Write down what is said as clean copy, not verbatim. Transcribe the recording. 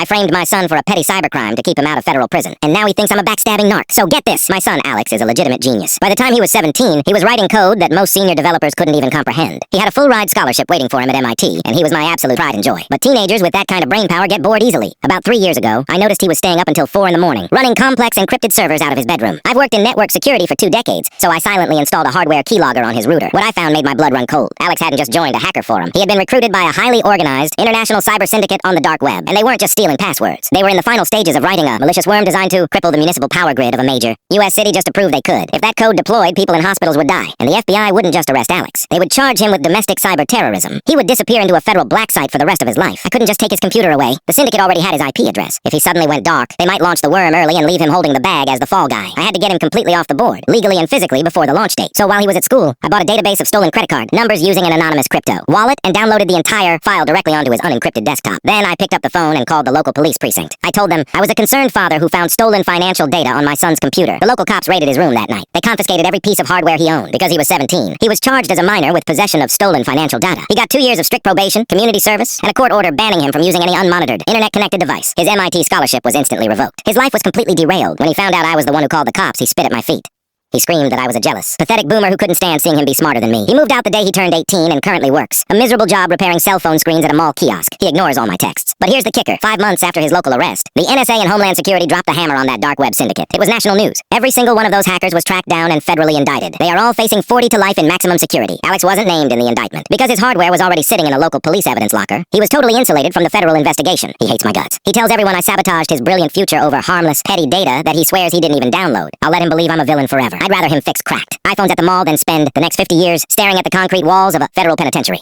I framed my son for a petty cybercrime to keep him out of federal prison, and now he thinks I'm a backstabbing narc. So get this, my son Alex is a legitimate genius. By the time he was 17, he was writing code that most senior developers couldn't even comprehend. He had a full-ride scholarship waiting for him at MIT, and he was my absolute pride and joy. But teenagers with that kind of brain power get bored easily. About 3 years ago, I noticed he was staying up until 4 in the morning, running complex encrypted servers out of his bedroom. I've worked in network security for 2 decades, so I silently installed a hardware keylogger on his router. What I found made my blood run cold. Alex hadn't just joined a hacker forum. He had been recruited by a highly organized international cyber syndicate on the dark web, and they weren't just stealing passwords. They were in the final stages of writing a malicious worm designed to cripple the municipal power grid of a major U.S. city just to prove they could. If that code deployed, people in hospitals would die, and the FBI wouldn't just arrest Alex. They would charge him with domestic cyber terrorism. He would disappear into a federal black site for the rest of his life. I couldn't just take his computer away. The syndicate already had his IP address. If he suddenly went dark, they might launch the worm early and leave him holding the bag as the fall guy. I had to get him completely off the board, legally and physically, before the launch date. So while he was at school, I bought a database of stolen credit card numbers using an anonymous crypto wallet and downloaded the entire file directly onto his unencrypted desktop. Then I picked up the phone and called the local police precinct. I told them I was a concerned father who found stolen financial data on my son's computer. The local cops raided his room that night. They confiscated every piece of hardware he owned. Because he was 17, he was charged as a minor with possession of stolen financial data. He got 2 years of strict probation, community service, and a court order banning him from using any unmonitored, internet-connected device. His MIT scholarship was instantly revoked. His life was completely derailed. When he found out I was the one who called the cops, he spit at my feet. He screamed that I was a jealous, pathetic boomer who couldn't stand seeing him be smarter than me. He moved out the day he turned 18 and currently works a miserable job repairing cell phone screens at a mall kiosk. He ignores all my texts. But here's the kicker. 5 months after his local arrest, the NSA and Homeland Security dropped the hammer on that dark web syndicate. It was national news. Every single one of those hackers was tracked down and federally indicted. They are all facing 40 to life in maximum security. Alex wasn't named in the indictment. Because his hardware was already sitting in a local police evidence locker, he was totally insulated from the federal investigation. He hates my guts. He tells everyone I sabotaged his brilliant future over harmless, petty data that he swears he didn't even download. I'll let him believe I'm a villain forever. I'd rather him fix cracked iPhones at the mall than spend the next 50 years staring at the concrete walls of a federal penitentiary.